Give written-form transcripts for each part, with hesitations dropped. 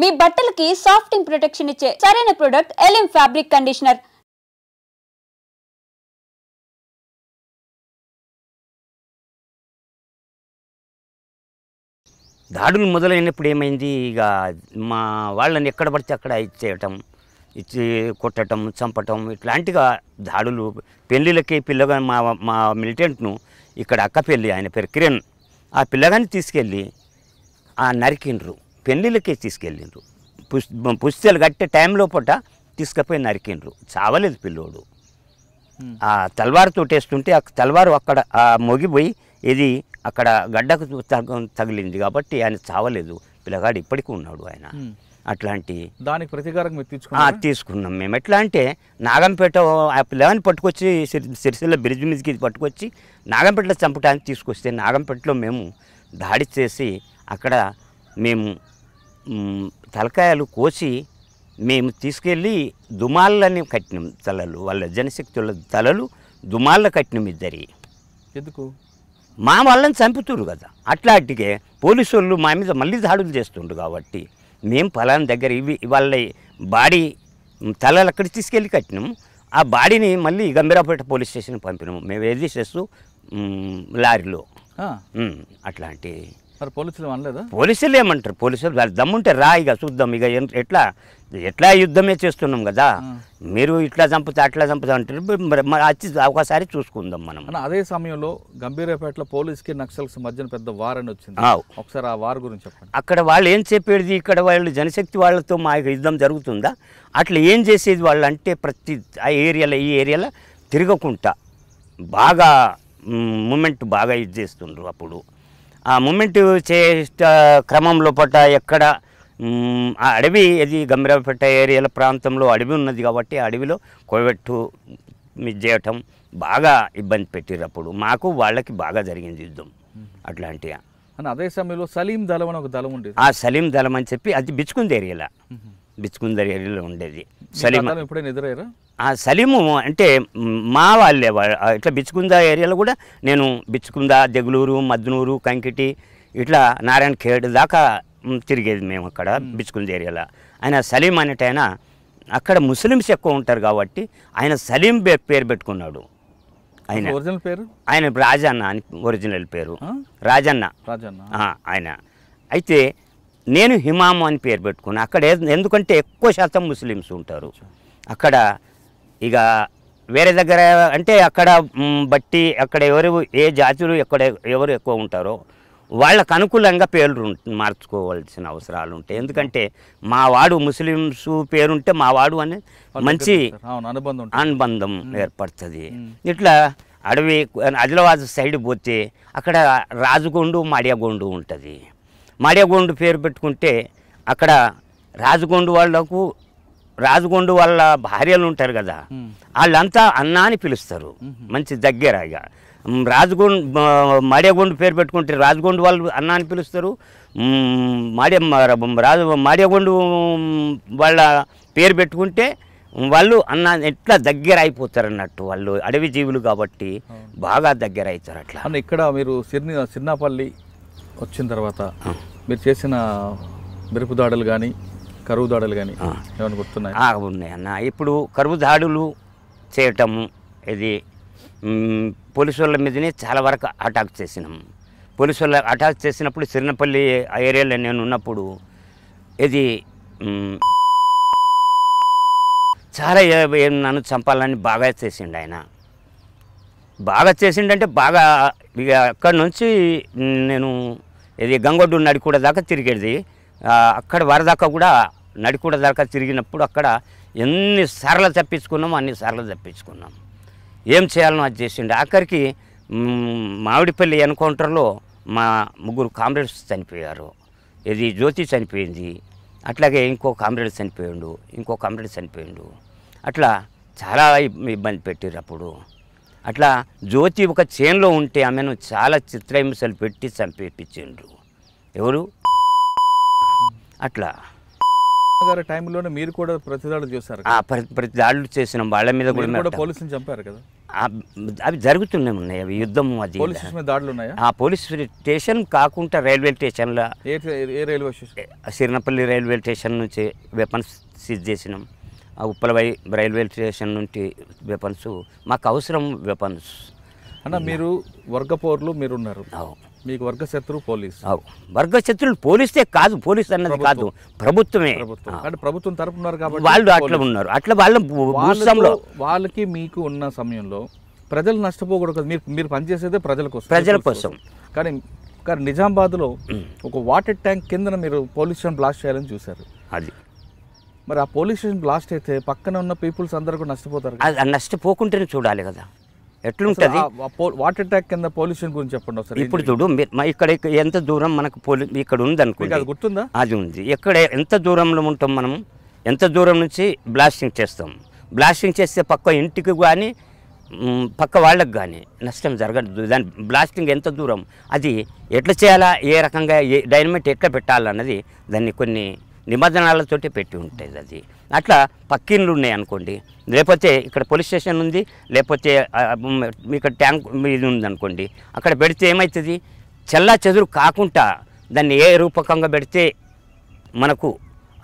మీ బట్టలకి సాఫ్టింగ్ ప్రొటెక్షన్ ఇచ్చే సరైన ప్రొడక్ట్ ఎలిమ్ ఫ్యాబ్రిక్ కండిషనర్. దాడులు మొదలైనప్పుడు ఏమైంది, ఇక మా వాళ్ళని ఎక్కడ పడితే అక్కడ ఇచ్చి కొట్టడం, చంపటం, ఇట్లాంటిగా దాడులు. పెళ్ళిళ్ళకి పిల్లగా మా మిలిటెంట్ను ఇక్కడ అక్క పెళ్ళి, ఆయన పేరు కిరణ్, ఆ పిల్లగాని తీసుకెళ్ళి నరికిండ్రు. పెళ్ళిళ్ళకే తీసుకెళ్ళిండ్రు. పుస్తలు కట్టే టైంలో పూట తీసుకుపోయి నరికిండ్రు. చావలేదు పిల్లోడు. ఆ తల్వారుతో వేస్తుంటే ఆ తల్వారు అక్కడ మొగిపోయి ఇది అక్కడ గడ్డకు తగిలింది కాబట్టి ఆయన చావలేదు. పిల్లగాడు ఇప్పటికీ ఉన్నాడు ఆయన. అట్లాంటి దానికి ప్రతీకారం తీసుకున్నాం మేము. ఎట్లా అంటే నాగంపేట ఆ పిల్లగాని పట్టుకొచ్చి సిరిసిల్ల బ్రిడ్జ్ మీదకి పట్టుకొచ్చి నాగంపేటలో చంపడానికి తీసుకొస్తే నాగంపేటలో మేము దాడి చేసి అక్కడ మేము తలకాయలు కోసి మేము తీసుకెళ్ళి దుమాలని కట్టినాం. తలలు వాళ్ళ జనశక్తుల తలలు దుమాల్లో కట్టినాం ఇద్దరి. ఎందుకు? మా వాళ్ళని చంపుతురు కదా. అట్లాంటికే పోలీసు వాళ్ళు మా మీద మళ్ళీ దాడులు చేస్తుండ్రు కాబట్టి మేము ఫలానా దగ్గర వాళ్ళ బాడీ తలలు అక్కడికి తీసుకెళ్ళి కట్టినాము. ఆ బాడీని మళ్ళీ గంభీరాపేట పోలీస్ స్టేషన్ పంపినాము మేము. ఏది చేస్తూ లారీలో అట్లాంటి. మరి పోలీసులు అనలేదా? పోలీసులు ఏమంటారు? పోలీసులు దమ్ముంటే రా ఇక చూద్దాం, ఇక ఎట్లా యుద్ధమే చేస్తున్నాం కదా, మీరు ఇట్లా చంపుతా అట్లా చంపుతా అంటారు. వచ్చి ఒకసారి చూసుకుందాం మనం. అదే సమయంలో గంభీరాపేటలో పోలీస్కి నక్సల్స్ మధ్యన పెద్ద వార్ అని వచ్చింది. ఒకసారి ఆ వార్ గురించి చెప్పండి. అక్కడ వాళ్ళు ఏం చెప్పేది, ఇక్కడ వాళ్ళు జనశక్తి వాళ్ళతో మా యుద్ధం జరుగుతుందా, అట్లా ఏం చేసేది వాళ్ళు అంటే ప్రతి ఈ ఏరియాలో తిరగకుండా బాగా మూమెంట్ బాగా ఇది చేస్తుండ్రు. అప్పుడు ఆ మూమెంట్ చేసే క్రమంలో పట్ట ఎక్కడ ఆ అడవి, ఇది గంభీరాపేట ఏరియాల ప్రాంతంలో అడవి ఉన్నది కాబట్టి అడవిలో కోవెట్టు ఇది చేయటం బాగా ఇబ్బంది పెట్టిరు. అప్పుడు మాకు వాళ్ళకి బాగా జరిగింది యుద్ధం అట్లాంటిగా. అదే సమయంలో సలీం దళం అని ఒక దళం ఉండేది. ఆ సలీం దళం అని చెప్పి అది బిచ్చుకుంది ఏరియాలో ఉండేది. సలీం ఎప్పుడైనా ఎదురయ్యారా? ఆ సలీము అంటే మా వాళ్ళే. ఇట్లా బిచ్చుకుందా ఏరియాలో కూడా నేను బిచ్చుకుందా, దెగులూరు, మద్నూరు, కంకిటి, ఇట్లా నారాయణ ఖేడ్ దాకా తిరిగేది మేము అక్కడ బిచ్చుకుంద ఏరియాలో. ఆయన సలీం అనేటైనా అక్కడ ముస్లిమ్స్ ఎక్కువ ఉంటారు కాబట్టి ఆయన సలీం పేరు పెట్టుకున్నాడు. ఆయన ఒరిజినల్ పేరు ఆయన రాజన్న అని ఒరిజినల్ పేరు రాజన్న. ఆయన అయితే నేను హిమాము అని పేరు పెట్టుకున్నాను అక్కడ. ఎందుకంటే ఎక్కువ శాతం ముస్లిమ్స్ ఉంటారు అక్కడ. ఇక వేరే దగ్గర అంటే అక్కడ బట్టి అక్కడ ఏ జాతులు ఎవరు ఎక్కువ ఉంటారో వాళ్ళకు అనుకూలంగా పేర్లు మార్చుకోవాల్సిన అవసరాలు ఉంటాయి. ఎందుకంటే మా వాడు ముస్లిమ్స్ పేరుంటే మా వాడు అనే మంచి అనుబంధం ఏర్పడుతుంది. ఇట్లా అడవి ఆదిలాబాద్ సైడ్ పోతే అక్కడ రాజగొండు, మాడియాగొండు ఉంటుంది. మాడియాగొండు పేరు పెట్టుకుంటే అక్కడ రాజగొండు వాళ్ళ భార్యలు ఉంటారు కదా, వాళ్ళంతా అన్న అని పిలుస్తారు. మంచి దగ్గర. ఇక మాడియాగొండు పేరు పెట్టుకుంటే రాజగొండు వాళ్ళు అన్న అని పిలుస్తారు. మాడియాగొండు వాళ్ళ పేరు పెట్టుకుంటే వాళ్ళు అన్న ఎట్లా దగ్గర అయిపోతారు అన్నట్టు. వాళ్ళు అడవి జీవులు కాబట్టి బాగా దగ్గర అవుతారు అట్లా. ఇక్కడ మీరు సిర్నాపల్లి వచ్చిన తర్వాత మీరు చేసిన మెరుపు దాడులు కానీ కరువు దాడులు కానీ ఏమైనా గుర్తున్నాయి? ఉన్నాయి అన్న. ఇప్పుడు కరువు దాడులు చేయటము ఇది పోలీసు వాళ్ళ మీదనే చాలా వరకు అటాక్ చేసినాం. పోలీసు వాళ్ళ అటాక్ చేసినప్పుడు సిరినపల్లి ఏరియాలో నేను ఉన్నప్పుడు ఇది చాలా నన్ను చంపాలని బాగా చేసిండు ఆయన. బాగా చేసిండంటే బాగా ఇక అక్కడి నుంచి నేను ఇది గంగొడ్డు నడికూడ దాకా తిరిగేది. అక్కడ వరదాకా కూడా నడికూడ దాకా తిరిగినప్పుడు అక్కడ ఎన్నిసార్లు తప్పించుకున్నామో అన్నిసార్లు తప్పించుకున్నాం. ఏం చేయాలనో అది చేసిండు. ఆఖరికి మామిడిపల్లి ఎన్కౌంటర్లో మా 3 కామ్రేడ్స్ చనిపోయారు. ఇది జ్యోతి చనిపోయింది, అట్లాగే ఇంకో కామ్రేడ్ చనిపోయిండు. అట్లా చాలా ఇబ్బంది పెట్టారు అప్పుడు. అట్లా జ్యోతి ఒక చేన్లో ఉంటే ఆమెను చాలా చిత్రహింసలు పెట్టి చంపేపించిండ్రు. ఎవరు అట్లా టైంలోనే మీరు కూడా ప్రతిదాడులు చేశారు. ప్రతిదాడులు చేసిన వాళ్ళ మీద కూడా పోలీసులు చంపారు కదా. అవి జరుగుతూనే ఉన్నాయి, అవి యుద్ధం అది. పోలీస్ స్టేషన్ మీద దాడులు ఉన్నాయా? ఆ పోలీస్ స్టేషన్ కాకుండా రైల్వే స్టేషన్లో, ఏ railway station? Sirinapalli railway station నుంచి వెపన్స్ సీజ్ చేసినాం. ఆ ఉప్పలవై రైల్వే స్టేషన్ నుండి వెపన్స్, మాకు అవసరం వెపన్స్. అన్న మీరు వర్గపోర్లు మీరున్నారు, మీకు వర్గ శత్రువు పోలీస్. వర్గ శత్రువులు పోలీసే కాదు, పోలీస్ అన్నది కాదు, ప్రభుత్వమే. అంటే ప్రభుత్వం తరపున్నారు కాబట్టి వాళ్ళు అట్లా ఉన్నారు. అట్లా వాళ్ళకి మీకు ఉన్న సమయంలో ప్రజలు నష్టపోకూడదు. మీరు పనిచేసేదే ప్రజల కోసం. కానీ నిజామాబాద్లో ఒక వాటర్ ట్యాంక్ కింద మీరు పోలీస్ స్టేషన్ బ్లాస్ట్ చేయాలని చూశారు. అది మరి ఆ పోలీస్ స్టేషన్ బ్లాస్ట్ అయితే పక్కన ఉన్న పీపుల్స్ అందరూ కూడా నష్టపోతారు. నష్టపోకుంటేనే చూడాలి కదా ఎట్లుంటుంది. వాటర్ ట్యాంక్ కింద పోలీస్ స్టేషన్ గురించి చెప్పండి ఒకసారి. ఇప్పుడు చూడు, ఇక్కడ ఎంత దూరం మనకు ఇక్కడ ఉంది అనుకోండి, అది గుర్తుందా? అది ఉంది. ఎక్కడ ఎంత దూరంలో ఉంటాం మనం, ఎంత దూరం నుంచి బ్లాస్టింగ్ చేస్తాం. బ్లాస్టింగ్ చేస్తే పక్క ఇంటికి కానీ పక్క వాళ్ళకి కానీ నష్టం జరగదు. దాని బ్లాస్టింగ్ ఎంత దూరం, అది ఎట్లా చేయాలా, ఏ రకంగా డైనమైట్ ఎట్లా పెట్టాలన్నది దాన్ని కొన్ని నిబంధనలతోటి పెట్టి ఉంటుంది. అది అట్లా పక్కిన్లు ఉన్నాయి అనుకోండి, లేకపోతే ఇక్కడ పోలీస్ స్టేషన్ ఉంది, లేకపోతే ఇక్కడ ట్యాంక్ ఇది ఉంది అనుకోండి, అక్కడ పెడితే ఏమవుతుంది, చెల్లా చెదురు కాకుండా దాన్ని ఏ రూపకంగా పెడితే మనకు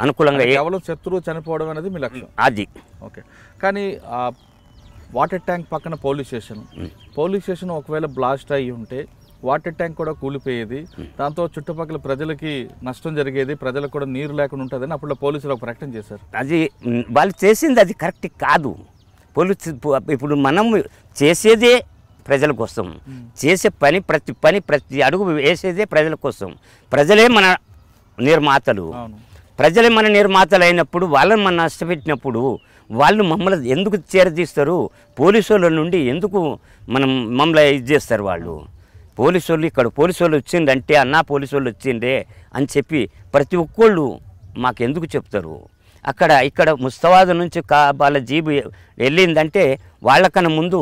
అనుకూలంగా, కేవలం శత్రువు చనిపోవడం అనేది మీ లక్ష్యం. అది ఓకే. కానీ వాటర్ ట్యాంక్ పక్కన పోలీస్ స్టేషన్ ఒకవేళ బ్లాస్ట్ అయ్యి ఉంటే వాటర్ ట్యాంక్ కూడా కూలిపోయేది, దాంతో చుట్టుపక్కల ప్రజలకి నష్టం జరిగేది, ప్రజలకు కూడా నీరు లేకుండా ఉంటుందని అప్పుడు పోలీసులు ఒక ప్రకటన చేశారు. అది వాళ్ళు చేసింది అది కరెక్ట్ కాదు. ఇప్పుడు మనం చేసేదే ప్రజల కోసం, చేసే ప్రతి అడుగు వేసేదే ప్రజల కోసం. ప్రజలే మన నిర్మాతలు. ప్రజలే మన నిర్మాతలు అయినప్పుడు వాళ్ళని మనం నష్టపెట్టినప్పుడు వాళ్ళు మమ్మల్ని ఎందుకు చేరదీస్తారు? పోలీసు వాళ్ళ నుండి ఎందుకు మమ్మల్ని ఇది చేస్తారు? వాళ్ళు పోలీసు వాళ్ళు ఇక్కడ పోలీసు వాళ్ళు వచ్చిందంటే అన్నా పోలీసు వాళ్ళు వచ్చిండే అని చెప్పి ప్రతి ఒక్కళ్ళు మాకెందుకు చెప్తారు? ఇక్కడ ముస్తవాద నుంచి వాళ్ళ జీబు వెళ్ళిందంటే వాళ్ళకన్నా ముందు,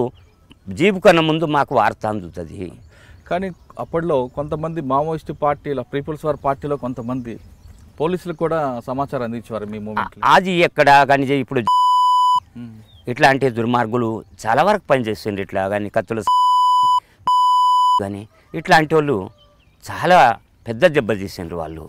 జీబు కన్నా ముందు మాకు వార్త అందుతుంది. కానీ అప్పట్లో కొంతమంది మావోయిస్టు పార్టీలో, పీపుల్స్ వార్ పార్టీలో కొంతమంది పోలీసులు కూడా సమాచారం అందించేవారు మీ మూమెంట్. అది ఎక్కడ కానీ ఇప్పుడు ఇట్లాంటి దుర్మార్గులు చాలా వరకు పనిచేస్తుండ్రు. ఇట్లా కానీ కత్తులు కానీ ఇట్లాంటి వాళ్ళు చాలా పెద్ద దెబ్బ తీసిండ్రు వాళ్ళు.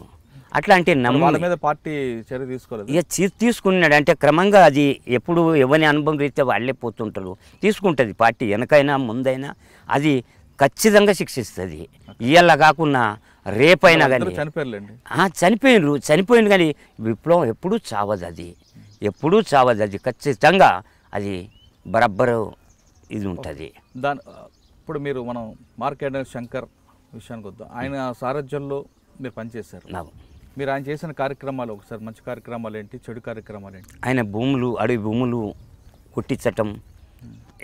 అట్లాంటి వాళ్ళ మీద పార్టీ చర్య తీసుకోలేదు. ఇక తీసుకున్నాడు అంటే క్రమంగా అది ఎప్పుడు ఎవరి అనుభవం రీత్యా వాళ్ళే పోతుంటారు. తీసుకుంటుంది పార్టీ, వెనకైనా ముందైనా అది ఖచ్చితంగా శిక్షిస్తుంది. ఇవాళ కాకుండా రేపైనా కానీ చనిపోయింది కానీ విప్లవం ఎప్పుడూ చావదు. అది ఖచ్చితంగా అది బరబ్బరు ఇది ఉంటుంది. ఇప్పుడు మనం మార్కెట్ శంకర్ విషయానికి వద్దాం. ఆయన సారథ్యంలో మీరు పనిచేశారు. మీరు ఆయన చేసిన కార్యక్రమాలు ఒకసారి, మంచి కార్యక్రమాలు ఏంటి, చెడు కార్యక్రమాలు ఏంటి? ఆయన అడవి భూములు కుట్టించటం,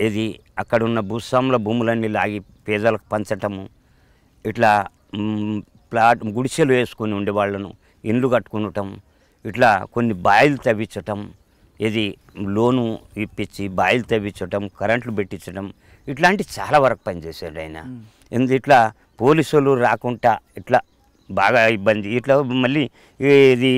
ఇది అక్కడున్న భూస్వాముల భూములన్నీ లాగి పేదలకు పంచటము, ఇట్లా గుడిసెలు వేసుకొని ఉండేవాళ్ళను ఇండ్లు కట్టుకునటం, ఇట్లా కొన్ని బాయిలు తవ్వించటం, ఇది లోను ఇప్పించి బాయిలు తవ్వించటం, కరెంట్లు పెట్టించడం, ఇట్లాంటి చాలా వరకు పనిచేశాడు ఆయన. ఇట్లా పోలీసులు రాకుండా ఇట్లా బాగా ఇబ్బంది. ఇట్లా మళ్ళీ ఇది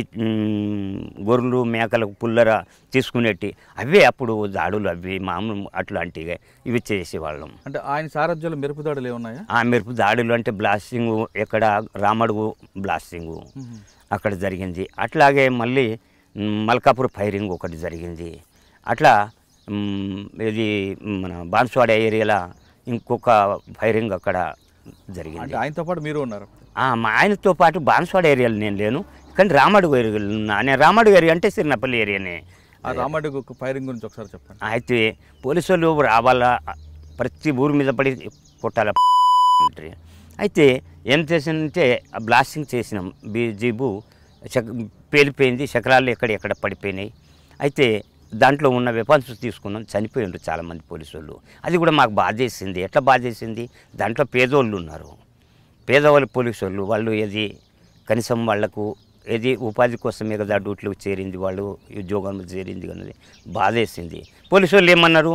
గొర్రెలు మేకలకు పుల్లర తీసుకునేటి అవే అప్పుడు దాడులు, అవి మామూలు అట్లాంటివి ఇవి చేసేవాళ్ళం. అంటే ఆయన సారథ్యంలో మెరుపు దాడులు ఏమున్నాయా? ఆ మెరుపు దాడులు అంటే బ్లాస్టింగు, ఎక్కడ రామడుగు బ్లాస్టింగు అక్కడ జరిగింది. అట్లాగే మళ్ళీ మల్కాపూర్ ఫైరింగ్ ఒకటి జరిగింది. అట్లా ఇది మన బాన్స్వాడ ఏరియాలో ఇంకొక ఫైరింగ్ అక్కడ జరిగింది. ఆయనతో పాటు మీరు ఉన్నారు? ఆయనతో పాటు బాన్స్వాడ ఏరియాలో నేను లేను, కానీ రామడుగు ఏరియాలో ఉన్నా. నేను రామడుగు ఏరియా అంటే సిరినపల్లి ఏరియానే. రామడుగు ఫైరింగ్ గురించి ఒకసారి చెప్పండి. అయితే పోలీసు వాళ్ళు రావాలా, ప్రతి ఊరి మీద పడి కొట్టాల. అయితే ఏం చేసిందంటే బ్లాస్టింగ్ చేసినాం, జీబు పేలిపోయింది, శకలాలు ఎక్కడ పడిపోయినాయి. అయితే దాంట్లో ఉన్న వెపన్స్ తీసుకున్నాం, చనిపోయిండ్రు చాలామంది పోలీసు వాళ్ళు. అది కూడా మాకు బాధేసింది. ఎట్లా బాధేసింది, దాంట్లో పేదోళ్ళు ఉన్నారు, పేదవాళ్ళు పోలీసు వాళ్ళు ఏది కనీసం వాళ్లకు ఏది ఉపాధి కోసమే కదా డ్యూటీలకు చేరింది, వాళ్ళు ఉద్యోగంలో చేరింది అన్నది బాధేసింది. పోలీసు వాళ్ళు ఏమన్నారు,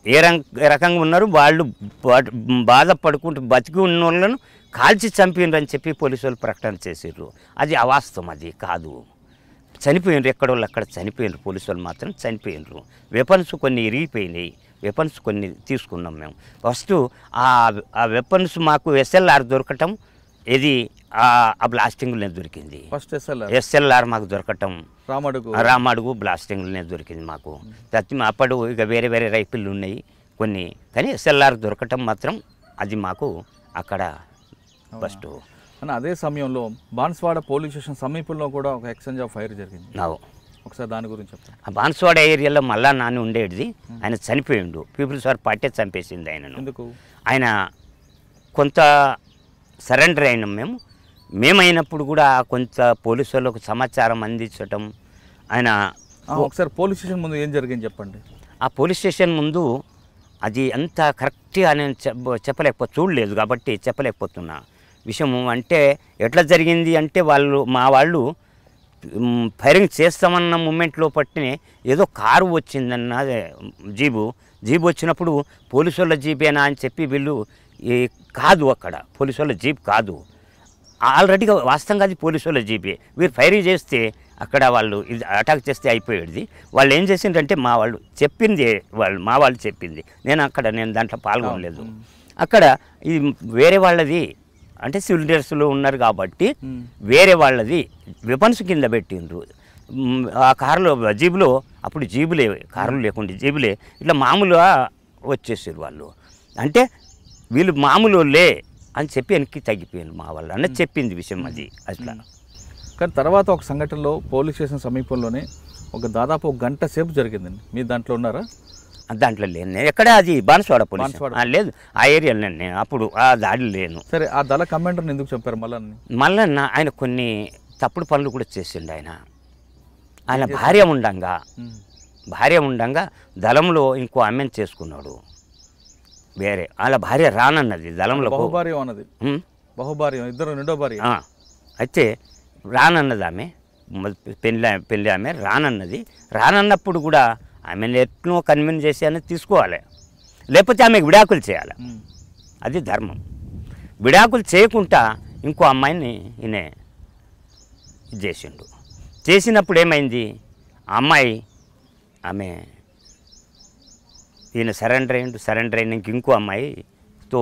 ఏ రకంగా ఉన్నారు, వాళ్ళు బాధపడుకుంటూ బతికి ఉన్న వాళ్ళను కాల్చి చంపిండ్రు అని చెప్పి పోలీసు వాళ్ళు ప్రకటన చేసారు. అది అవాస్తవం, అది కాదు. చనిపోయినారు, ఎక్కడోళ్ళు అక్కడ చనిపోయినారు, పోలీసు వాళ్ళు మాత్రం చనిపోయినారు. వెపన్స్ కొన్ని ఇరిగిపోయినాయి, వెపన్స్ కొన్ని తీసుకున్నాం మేము. ఫస్ట్ ఆ వెపన్స్ మాకు ఎస్ఎల్ఆర్ దొరకటం, ఇది ఆ బ్లాస్టింగ్లోనే దొరికింది. ఫస్ట్ ఎస్ఎల్ఆర్ మాకు దొరకటం రామడుగు బ్లాస్టింగ్లోనే దొరికింది మాకు. అప్పుడు ఇక వేరే వేరే రైఫిళ్ళు ఉన్నాయి కొన్ని, కానీ ఎస్ఎల్ఆర్ దొరకటం మాత్రం అది మాకు అక్కడ ఫస్ట్. అని అదే సమయంలో బాన్స్వాడ పోలీస్ స్టేషన్ సమీపంలో కూడా ఒక ఎక్స్చేంజ్ ఆఫ్ ఫైర్ జరిగింది. ఒకసారి దాని గురించి చెప్తాను. ఆ బాన్స్వాడ ఏరియాలో మళ్ళా నాన్న ఉండేది, ఆయన చనిపోయిండు. పీపుల్స్ వార్ పార్టీ చంపేసింది ఆయనను. ఎందుకు? ఆయన కొంత సరెండర్ అయినాం మేమైనప్పుడు కూడా కొంత పోలీసు వాళ్ళకు సమాచారం అందించటం. ఆయన ఒకసారి పోలీస్ స్టేషన్ ముందు ఏం జరిగింది చెప్పండి. ఆ పోలీస్ స్టేషన్ ముందు అది అంత కరెక్ట్గా నేను చూడలేదు కాబట్టి చెప్పలేకపోతున్నా విషయము. అంటే ఎట్లా జరిగింది అంటే మా వాళ్ళు ఫైరింగ్ చేస్తామన్న మూమెంట్లో పట్టినే ఏదో కారు వచ్చిందన్న జీబు వచ్చినప్పుడు పోలీసు వాళ్ళ జీపేనా అని చెప్పి వీళ్ళు కాదు, అక్కడ పోలీసు వాళ్ళ జీప్ కాదు, ఆల్రెడీగా వాస్తవంగా అది పోలీసు వాళ్ళ జీపే. వీరు ఫైరింగ్ చేస్తే అక్కడ వాళ్ళు ఇది అటాక్ చేస్తే అయిపోయేది. వాళ్ళు ఏం చేసిండ్రంటే మా వాళ్ళు చెప్పింది నేను దాంట్లో పాల్గొనలేదు. అక్కడ ఇది వేరే వాళ్ళది, అంటే సివిల్ డ్రెస్లో ఉన్నారు కాబట్టి వేరే వాళ్ళది వెపన్స్ కింద పెట్టిండ్రు. ఆ కారులో జీబులో, అప్పుడు జీబులే, కారులు లేకుండా జీబులే ఇట్లా మామూలుగా వచ్చేసారు వాళ్ళు. అంటే వీళ్ళు మామూలులే అని చెప్పి వెనక్కి తగ్గిపోయారు మా వాళ్ళు అన్నది చెప్పింది విషయం అది అట్లా. కానీ తర్వాత ఒక సంఘటనలో పోలీస్ స్టేషన్ సమీపంలోనే దాదాపు 1 గంట సేపు జరిగిందండి. మీరు దాంట్లో ఉన్నారా? దాంట్లో లేను నేను. ఎక్కడ? అది బాన్స్వాడ పోలీస్ లేదు, ఆ ఏరియాలో నేను అప్పుడు ఆ దాడి లేను. సరే, ఆ దళ కమాండర్ని ఎందుకు చెప్పారు మల్లన్న? ఆయన కొన్ని తప్పుడు పనులు కూడా చేసిండు. ఆయన భార్య ఉండంగా దళంలో ఇంకో ఆమెను చేసుకున్నాడు. వేరే వాళ్ళ భార్య రానన్నది దళంలో, బహుభార్య ఇద్దరు రెండో భార్య. అయితే రానన్నది ఆమె, పెళ్ళి ఆమె రానన్నప్పుడు కూడా ఆమెను ఎట్నో కన్విన్స్ చేసి అనేది తీసుకోవాలి, లేకపోతే ఆమెకు విడాకులు చేయాలి. అది ధర్మం. విడాకులు చేయకుండా ఇంకో అమ్మాయిని ఈయన ఇది చేసిండు. చేసినప్పుడు ఏమైంది, ఆ అమ్మాయి ఈయన సరెండర్ అయినాక ఇంకో అమ్మాయితో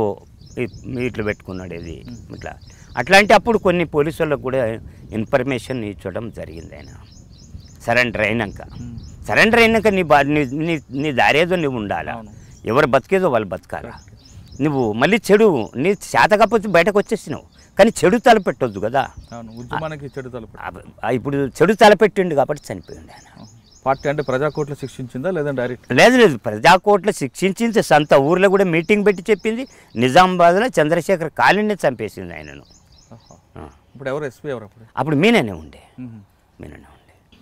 ఇట్లా పెట్టుకున్నాడు. ఇది ఇట్లా అట్లాంటి అప్పుడు కొన్ని పోలీసు వాళ్ళకు కూడా ఇన్ఫర్మేషన్ ఇచ్చడం జరిగింది. ఆయన సరెండర్ అయినాక నీ దారేదో నువ్వు ఉండాలా, ఎవరు బతికేదో వాళ్ళు బతకాలా. నువ్వు మళ్ళీ నీ చేత కాకపోతే బయటకు వచ్చేసినావు, కానీ చెడు తలపెట్టొద్దు కదా. ఇప్పుడు చెడు తలపెట్టిండు కాబట్టి చనిపోయిండు ఆయన. పార్టీ అంటే ప్రజాకోర్టులో శిక్షించిందా లేదా డైరెక్ట్? లేదు, ప్రజాకోర్టులో శిక్షించింది. సొంత ఊర్లో కూడా మీటింగ్ పెట్టి చెప్పింది. నిజామాబాద్లో చంద్రశేఖర్ కాలనీ చంపేసింది ఆయనను. ఇప్పుడు ఎవరు ఎస్పీ ఎవరు? అప్పుడు మీననే ఉండే.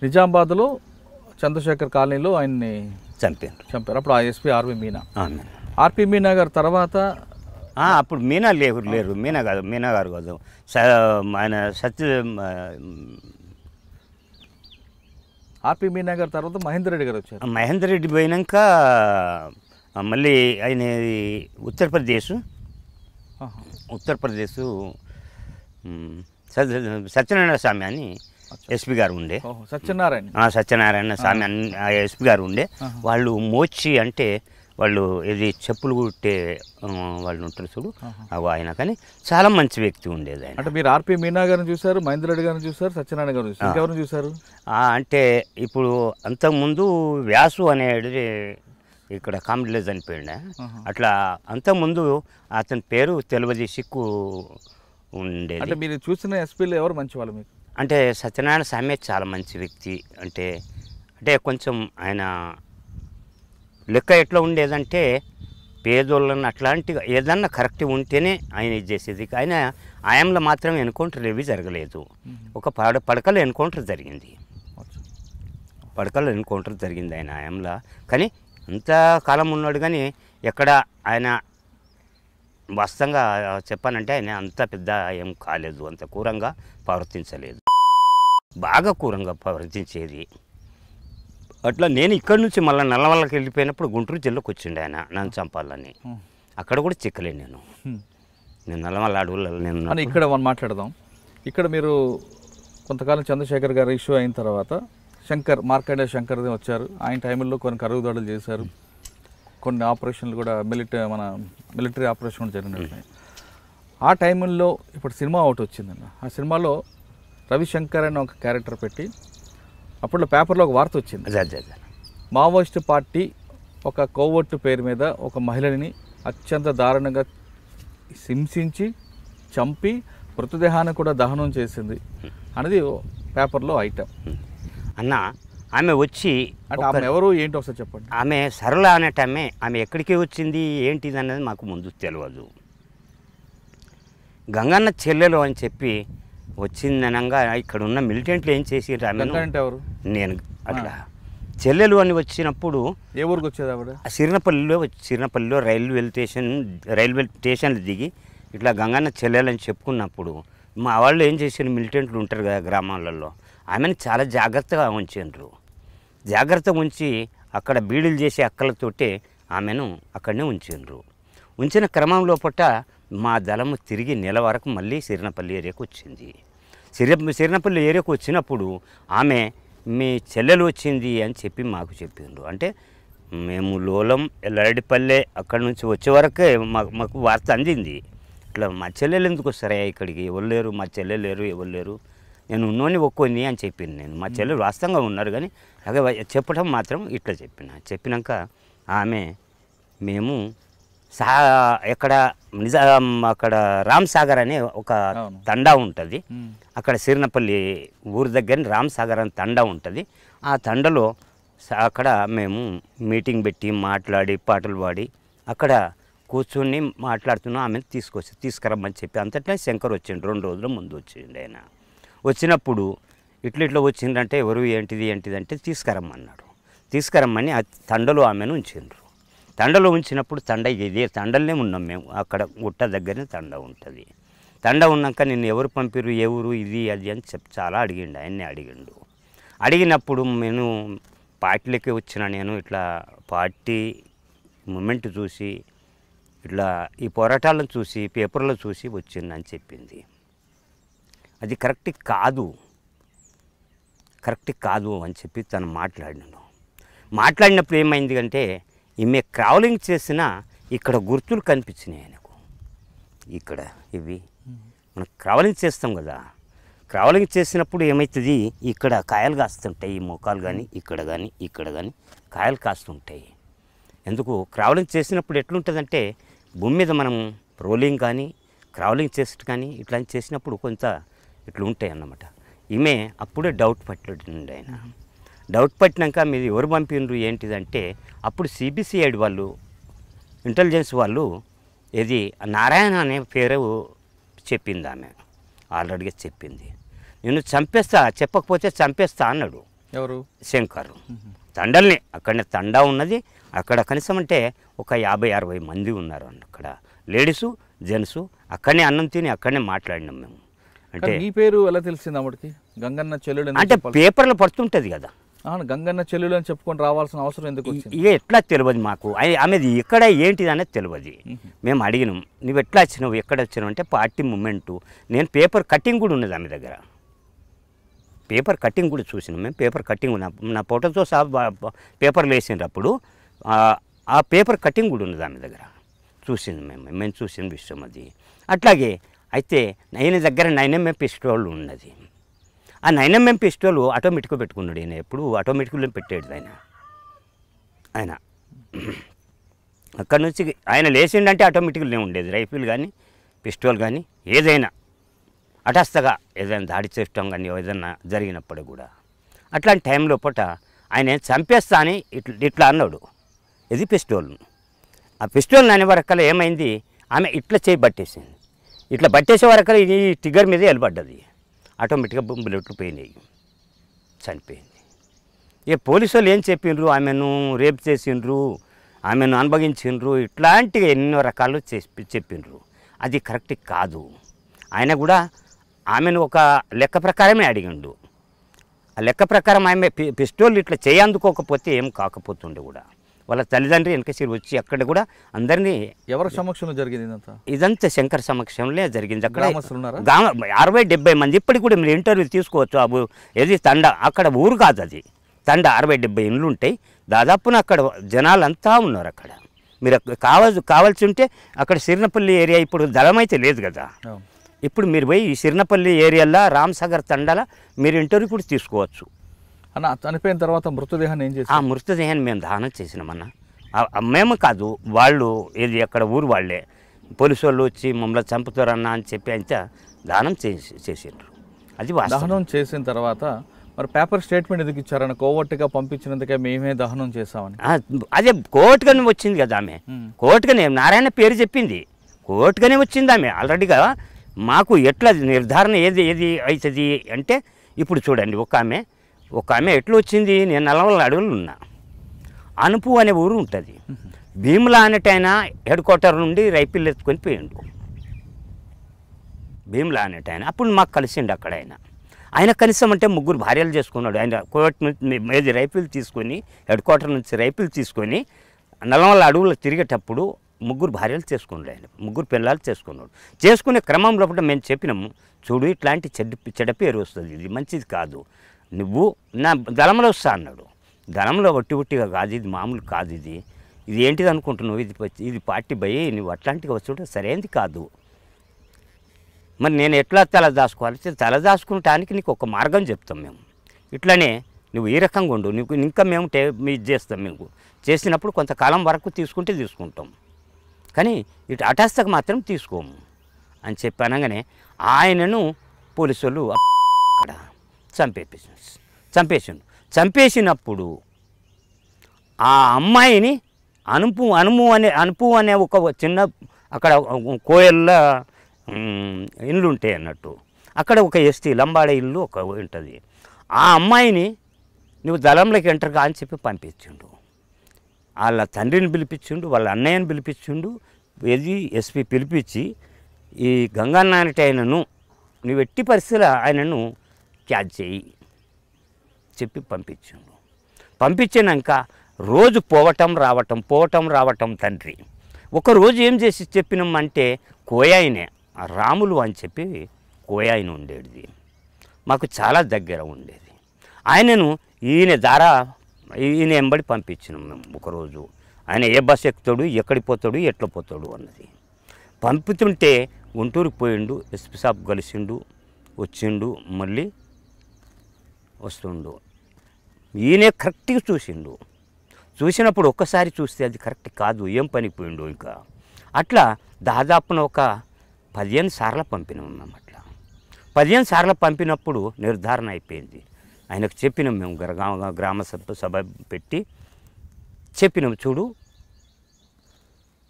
నిజామాబాద్లో చంద్రశేఖర్ కాలనీలో ఆయన్ని చంపారు. అప్పుడు ఆ ఎస్పీ ఆర్పి మీనా గారు తర్వాత అప్పుడు మీనా లేరు. మీనా గారు కాదు, ఆయన ఆర్పి మీనా గారు తర్వాత మహేందర్ రెడ్డి గారు వచ్చారు. మహేందర్ రెడ్డి పోయినాక మళ్ళీ ఆయన ఉత్తరప్రదేశ్ సత్యనారాయణ స్వామి అని ఎస్పీ గారు ఉండే. సత్యనారాయణ స్వామి అని ఎస్పీ గారు ఉండే. వాళ్ళు మోచి అంటే వాళ్ళు ఇది చెప్పులు కుట్టే వాళ్ళు ఉంటారు చూడు, ఆయన. కానీ చాలా మంచి వ్యక్తి ఉండేది ఆయన. అంటే మీరు ఆర్పి మీనా గారిని చూసారు, మహేందర్ రెడ్డి గారిని చూసారు, సత్యనారాయణ గారు చూసారు, ఎవరిని చూసారు? అంటే ఇప్పుడు అంతకుముందు వ్యాసు అనేది ఇక్కడ కామెడీలో చనిపోయిండే. అట్లా అంతకుముందు అతని పేరు తెలియదు, సిక్కు ఉండేది. అంటే మీరు చూసిన ఎస్పీలో ఎవరు మంచి వాళ్ళు మీకు? అంటే సత్యనారాయణ స్వామి చాలా మంచి వ్యక్తి. అంటే కొంచెం ఆయన లెక్క ఎట్లా ఉండేదంటే పేదోళ్ళని అట్లాంటిగా ఏదన్నా కరెక్ట్ ఉంటేనే ఆయన ఇది చేసేది. ఆయన ఆయంలో మాత్రం ఎన్కౌంటర్ ఏవి జరగలేదు. ఒక పడకలో ఎన్కౌంటర్ జరిగింది. ఆయన ఆయంలో. కానీ అంతకాలం ఉన్నాడు, కానీ ఎక్కడ ఆయన వాస్తవంగా చెప్పానంటే ఆయన అంత పెద్ద ఏం కాలేదు, అంత క్రూరంగా ప్రవర్తించలేదు, బాగా క్రూరంగా ప్రవర్తించేది. అట్లా నేను ఇక్కడి నుంచి మళ్ళీ నల్లవల్లకి వెళ్ళిపోయినప్పుడు గుంటూరు జిల్లాకు వచ్చిండే ఆయన నన్ను చంపాలని. అక్కడ కూడా చిక్కలేను నేను నల్లవల్ల అడవులలో. ఇక్కడ మాట్లాడదాం. ఇక్కడ మీరు కొంతకాలం చంద్రశేఖర్ గారు ఇష్యూ అయిన తర్వాత శంకర్ మార్కండే శంకర్ వచ్చారు. ఆయన టైంలో కొన్ని కరుగుదొడలు చేశారు, కొన్ని ఆపరేషన్లు కూడా మిలిటరీ ఆపరేషన్ జరిగినాయి. ఆ టైంలో ఇప్పుడు సినిమా ఒకటి వచ్చిందన్న. ఆ సినిమాలో రవిశంకర్ అనే ఒక క్యారెక్టర్ పెట్టి అప్పట్లో పేపర్లో ఒక వార్త వచ్చింది. మావోయిస్ట్ పార్టీ ఒక కోవట్టు పేరు మీద ఒక మహిళని అత్యంత దారుణంగా హింసించి చంపి మృతదేహాన్ని కూడా దహనం చేసింది అనేది పేపర్లో ఐటమ్ అన్న. ఆమె వచ్చి అంటే ఆమె ఎవరు ఏంటి ఒకసారి చెప్పండి. ఆమె సరళ అనేటమే. ఆమె ఎక్కడికి వచ్చింది ఏంటిది అన్నది మాకు ముందు తెలియదు. గంగన్న చెల్లెలు అని చెప్పి వచ్చిందనంగా ఇక్కడ ఉన్న మిలిటెంట్లు ఏం చేసిర్రు ఆమె అంటే ఎవరు? నేను అట్లా చెల్లెలు అని వచ్చినప్పుడు ఏ ఊరికి వచ్చేది ఆవిడ? సిరినపల్లిలో రైల్వే స్టేషన్లు దిగి ఇట్లా గంగన్న చెల్లెలు అని చెప్పుకున్నప్పుడు మా వాళ్ళు ఏం చేసారు, మిలిటెంట్లు ఉంటారు కదా గ్రామాలలో, ఆమెను చాలా జాగ్రత్తగా ఉంచారు. జాగ్రత్తగా ఉంచి అక్కడ బీడులు చేసే అక్కలతోటే ఆమెను అక్కడనే ఉంచారు. ఉంచిన క్రమంలో పట్ట మా దళము తిరిగి నెల వరకు మళ్ళీ సిరినపల్లి ఏరియాకు వచ్చింది. సిరినపల్లి ఏరియాకు వచ్చినప్పుడు ఆమె మీ చెల్లెలు వచ్చింది అని చెప్పి మాకు చెప్పిండ్రు. అంటే మేము లోలం ఎల్లడిపల్లె అక్కడి నుంచి వచ్చే వరకే మాకు వార్త అందింది. ఇట్లా మా చెల్లెలు ఎందుకు వస్తారా ఇక్కడికి, ఎవరు లేరు, మా చెల్లెలు లేరు, ఎవరు లేరు, నేను ఉన్నోని ఒక్కొని అని చెప్పింది. నేను మా చెల్లెలు వాస్తవంగా ఉన్నారు కానీ అలాగే చెప్పడం మాత్రం ఇట్లా చెప్పినాక ఆమె మేము ఎక్కడ అక్కడ రామ్ సాగర్ అనే ఒక తండా ఉంటుంది. అక్కడ సిరినపల్లి ఊరి దగ్గర రామ్ సాగర్ అనే తండా ఉంటుంది. ఆ తండలో అక్కడ మేము మీటింగ్ పెట్టి మాట్లాడి పాటలు పాడి అక్కడ కూర్చొని మాట్లాడుతున్నాం. ఆమెను తీసుకురమ్మని చెప్పి అంతట్లే శంకర్ వచ్చిండు. 2 రోజుల ముందు వచ్చిండు. ఆయన వచ్చినప్పుడు ఇట్లా వచ్చిందంటే ఎవరు ఏంటిది అంటే తీసుకురమ్మని ఆ తండలో ఆమెను ఉంచిండ్రు. తండలో ఉంచినప్పుడు ఇదే తండలనే ఉన్నాం మేము. అక్కడ గుట్ట దగ్గరనే తండ ఉంటుంది. తండ ఉన్నాక నిన్ను ఎవరు పంపిరు, ఏ ఊరు, ఇది అది అని చాలా అడిగిండు. ఆయన్నే అడిగినప్పుడు నేను పార్టీలకి వచ్చిన, నేను ఇట్లా పార్టీ మూమెంట్ చూసి ఇట్లా ఈ పోరాటాలను చూసి పేపర్లో చూసి వచ్చిందని చెప్పింది. అది కరెక్ట్ కాదు అని చెప్పి తను మాట్లాడినప్పుడు ఏమైంది అంటే ఈమె క్రావలింగ్ చేసిన ఇక్కడ గుర్తులు కనిపించినాయి ఆయనకు. ఇక్కడ ఇవి మనం క్రావలింగ్ చేస్తాం కదా, క్రావలింగ్ చేసినప్పుడు ఏమవుతుంది, ఇక్కడ కాయలు కాస్తుంటాయి, ఈ మోకాలు కానీ ఇక్కడ కానీ కాయలు కాస్తుంటాయి. ఎందుకు క్రావలింగ్ చేసినప్పుడు ఎట్లుంటుందంటే భూమి మీద మనం రోలింగ్ కానీ క్రావలింగ్ చేసి కానీ ఇట్లా చేసినప్పుడు కొంత ఇట్లా ఉంటాయి అన్నమాట. ఈమె అప్పుడే డౌట్ పట్టిండు. ఆయన డౌట్ పట్టినాక మీరు ఎవరు పంపినరు ఏంటిదంటే అప్పుడు సిబిసిఐడి వాళ్ళు, ఇంటెలిజెన్స్ వాళ్ళు ఇది నారాయణ అనే పేరు చెప్పింది. ఆమె ఆల్రెడీగా చెప్పింది. నేను చెప్పకపోతే చంపేస్తా అన్నాడు. ఎవరు? శంకర్. తండల్ని అక్కడనే తండా ఉన్నది. అక్కడ కనీసం అంటే ఒక 50-60 మంది ఉన్నారు అక్కడ, లేడీసు జెంట్సు. అక్కడనే అన్నం తిని అక్కడనే మాట్లాడినాం మేము. అంటే ఈ పేరు ఎలా తెలిసింది ఆవిడకి? గంగన్న చెల్లెలు అంటే పేపర్లో పడుతుంటుంది కదా. గంగన్న చెల్లెలు అని చెప్పుకొని రావాల్సిన అవసరం ఎందుకు వచ్చింది? ఇక ఎట్లా తెలియదు మాకు. ఆమెది ఎక్కడ ఏంటిది అనేది తెలియదు. మేము అడిగినాం, నువ్వు ఎట్లా వచ్చినావు, ఎక్కడ వచ్చినావు అంటే పార్టీ మూమెంటు. నేను పేపర్ కటింగ్ కూడా ఉన్నది ఆమె దగ్గర. పేపర్ కటింగ్ కూడా చూసినాం మేము. పేపర్ కటింగ్ నా ఫోటోతో సహా పేపర్లు వేసినప్పుడు ఆ పేపర్ కటింగ్ కూడా ఉన్నది ఆమె దగ్గర. చూసింది మేము చూసిన విషయం అది. అట్లాగే అయితే ఆయన దగ్గర 9mm పిస్టోల్ ఉన్నది. ఆ 9mm పిస్టోల్ ఆటోమేటిక్గా పెట్టుకున్నాడు. ఆయన ఎప్పుడు ఆటోమేటిక్లో పెట్టాడు ఆయన అక్కడ నుంచి ఆయన లేచిండంటే ఆటోమేటిక్గానే ఉండేది. రైఫిల్ కానీ పిస్టోల్ కానీ ఏదైనా హఠాత్తుగా ఏదైనా దాడి చేయటం కానీ ఏదైనా జరిగినప్పుడు కూడా అట్లాంటి టైంలో పూట ఆయన చంపేస్తా అని ఇట్లా అన్నాడు. ఇది పిస్టోల్. ఆ పిస్టోల్ అనే వరకల్లా ఏమైంది, ఆమె ఇట్లా చేయి పట్టేసింది. ఇట్లా పట్టేసే వరకల్లా ఇది ట్రిగ్గర్ మీద వెళ్ళబడ్డది. ఆటోమేటిక్గా బుల్లెట్లు పోయినాయి, చనిపోయింది. ఇక పోలీసు వాళ్ళు ఏం చెప్పిండ్రు, ఆమెను రేప్ చేసిండ్రు, ఆమెను అనుభవించిండ్రు, ఇట్లాంటివి ఎన్నో రకాలు చెప్పిండ్రు. అది కరెక్ట్ కాదు. ఆయన కూడా ఆమెను ఒక లెక్క ప్రకారమే అడిగిండు. ఆ లెక్క ప్రకారం ఆమె పిస్టోల్ ఇట్లా చేయందుకోకపోతే ఏం కాకపోతుండే కూడా. వాళ్ళ తల్లిదండ్రి వెనకసిరి వచ్చి అక్కడ కూడా అందరినీ ఎవరి సమక్షంలో జరిగింది ఇదంతా? ఇదంతా శంకర్ సమక్షంలో జరిగింది. అక్కడ గ్రామస్తులు ఉన్నారా? 60-70 మంది ఇప్పటికి కూడా మీరు ఇంటర్వ్యూ తీసుకోవచ్చు. అbu ఏది తండ అక్కడ ఊరు కాదు, అది తండ 60-70 ఇండ్లు ఉంటాయి. దాదాపున అక్కడ జనాలంతా ఉన్నారు. అక్కడ మీరు కావాల్సి ఉంటే అక్కడ సిరినపల్లి ఏరియా ఇప్పుడు దళం అయితే లేదు కదా, ఇప్పుడు మీరు పోయి ఈ సిరినపల్లి ఏరియాలో రామ్సాగర్ తండాల మీరు ఇంటర్వ్యూ కూడా తీసుకోవచ్చు. అన్న చనిపోయిన తర్వాత మృతదేహాన్ని ఏం చేసి? ఆ మృతదేహాన్ని మేము దానం చేసినామన్న. మేము కాదు, వాళ్ళు ఏది అక్కడ ఊరు వాళ్ళే పోలీసు వాళ్ళు వచ్చి మమ్మల్ని చంపుతారన్నా అని చెప్పి అంతా దానం చేసిండ్రు. అది దహనం చేసిన తర్వాత మరి పేపర్ స్టేట్మెంట్ ఎందుకు ఇచ్చారన్న? కోవర్టుగా పంపించినందుకే మేమే దహనం చేసామని. అదే కోర్టుగానే వచ్చింది కదా ఆమె, కోర్టుగానే నారాయణ పేరు చెప్పింది, కోర్టుగానే వచ్చింది ఆమె ఆల్రెడీగా. మాకు ఎట్లా నిర్ధారణ ఏది అవుతుంది అంటే ఇప్పుడు చూడండి, ఒక ఆమె ఎట్లా వచ్చింది, నేను నల్లవల్ల అడవులు ఉన్నా, అనుపు అనే ఊరు ఉంటుంది, భీములా అనేటైనా హెడ్ క్వార్టర్ నుండి రైఫిల్ ఎత్తుకొని పోయిండు. భీములా అనేటైనా అప్పుడు మాకు కలిసిండు అక్కడ. ఆయన కనీసం అంటే 3 భార్యలు చేసుకున్నాడు. ఆయన కోర్టు నుంచి రైఫిల్ తీసుకొని హెడ్ క్వార్టర్ నుంచి రైఫిల్ తీసుకొని నల్లవల్ల అడవుల్లో తిరిగేటప్పుడు 3 భార్యలు చేసుకున్నాడు. ఆయన 3 పిల్లలు చేసుకున్నాడు. చేసుకునే క్రమంలో మేము చెప్పినాము, చూడు ఇట్లాంటి చెడ్డ పేరు వస్తుంది, ఇది మంచిది కాదు, నువ్వు నా దళంలో వస్తా అన్నాడు. దళంలో ఒట్టిగా కాదు, ఇది మామూలు కాదు, ఇది ఏంటిది అనుకుంటున్నావు, ఇది పార్టీ భయ, నువ్వు అట్లాంటిగా వచ్చుంటే సరైనది కాదు. మరి నేను ఎట్లా తల దాచుకోవాలి? తల దాచుకోవటానికి నీకు ఒక మార్గం చెప్తాం మేము. ఇట్లానే నువ్వు ఈ రకంగా ఉండు, నీకు ఇంకా మేము ఇది చేస్తాం. మేము చేసినప్పుడు కొంతకాలం వరకు తీసుకుంటాం, కానీ ఇటు హఠాత్తుగా మాత్రం తీసుకోము అని చెప్పి అనగానే ఆయనను పోలీసు వాళ్ళు అక్కడ చంపేసినప్పుడు ఆ అమ్మాయిని అనుపు అనే ఒక చిన్న అక్కడ కోయల్ల ఇల్లు ఉంటాయి అన్నట్టు, అక్కడ ఒక ఎస్టీ లంబాడ ఇల్లు ఒక ఉంటుంది. ఆ అమ్మాయిని నువ్వు దళంలోకి ఎంటర్ కా అని చెప్పి పంపించిండు. వాళ్ళ తండ్రిని పిలిపించిండు, వాళ్ళ అన్నయ్యని పిలిపించిండు, ఎస్పీ పిలిపించి ఈ గంగన్నాయనటి ఆయనను నువ్వు ఎట్టి పరిస్థితుల్లో ఆయనను క్యాచ్ చేయి చెప్పి పంపించిండు. పంపించినాక రోజు పోవటం రావటం తండ్రి. ఒకరోజు ఏం చేసి చెప్పినామంటే కోయాయినే రాములు అని చెప్పి కోయాయిన ఉండేది, మాకు చాలా దగ్గర ఉండేది. ఆయనను ఈయన ఎంబడి పంపించినాం మేము. ఒకరోజు ఆయన ఏ బస్ ఎక్కుతాడు, ఎక్కడికి పోతాడు, ఎట్లా పోతాడు అన్నది పంపుతుంటే గుంటూరుకి పోయిండు, ఎస్పీ సాబ్ కలిసిండు, వచ్చిండు, మళ్ళీ వస్తుండు. ఈయనే కరెక్ట్గా చూసినప్పుడు ఒక్కసారి చూస్తే అది కరెక్ట్ కాదు, ఏం పనికి పోయిండు. ఇంకా అట్లా దాదాపున ఒక 15 సార్లు పంపినాం మేము. అట్లా 15 సార్లు పంపినప్పుడు నిర్ధారణ అయిపోయింది. ఆయనకు చెప్పినాం మేము, గ్రామ సభ పెట్టి చెప్పినాం, చూడు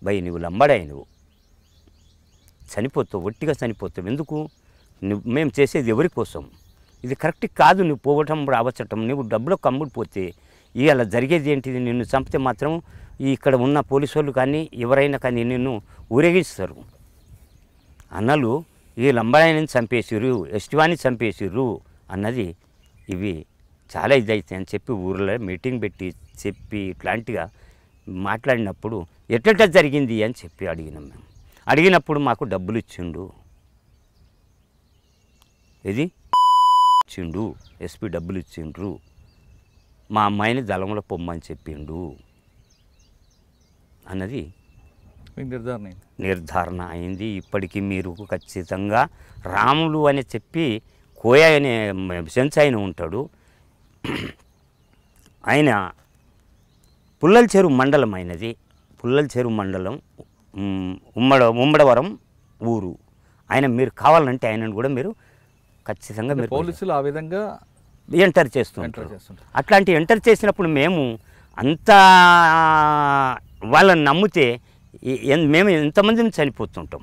భయ్ నువ్వు లంబడాయి, నువ్వు చనిపోతావు, ఒట్టిగా చనిపోతావు, ఎందుకు మేము చేసేది ఎవరి కోసం, ఇది కరెక్ట్ కాదు, నువ్వు పోవటం రావచ్చటం, నువ్వు డబ్బులో కమ్ముడిపోతే ఇవాళ జరిగేది ఏంటిది, నిన్ను చంపితే మాత్రం ఇక్కడ ఉన్న పోలీసు వాళ్ళు కానీ ఎవరైనా కానీ నిన్ను ఊరేగిస్తారు. అన్నలు ఈ లంబాడాయిని చంపేసిర్రు, ఎస్టివాని చంపేసిర్రు అన్నది ఇవి చాలా ఇదైతాయి అని చెప్పి ఊర్లో మీటింగ్ పెట్టి చెప్పి ఇట్లాంటిగా మాట్లాడినప్పుడు ఎట్ట జరిగింది అని చెప్పి అడిగినాం మేము. అడిగినప్పుడు మాకు డబ్బులు ఇచ్చిండు, ఎస్పీ డబ్బులు ఇచ్చిండ్రు, మా అమ్మాయిని దళంలో పొమ్మని చెప్పిండు అన్నది నిర్ధారణ అయింది. ఇప్పటికీ మీరు ఖచ్చితంగా రాములు అని చెప్పి కోయ అనే సెన్స్ ఆయన ఉంటాడు, ఆయన పుల్లల చెరువు మండలం, అయినది పుల్లల చెరువు మండలం, ఉమ్మడవరం ఊరు. ఆయన మీరు కావాలంటే ఆయనను కూడా మీరు ఖచ్చితంగా మీరు పోలీసులు ఆ విధంగా ఎంటర్ చేస్తుంటారు. అట్లాంటి ఎంటర్ చేసినప్పుడు మేము అంతా వాళ్ళని నమ్మితే మేము ఎంతమందిని చనిపోతుంటాం.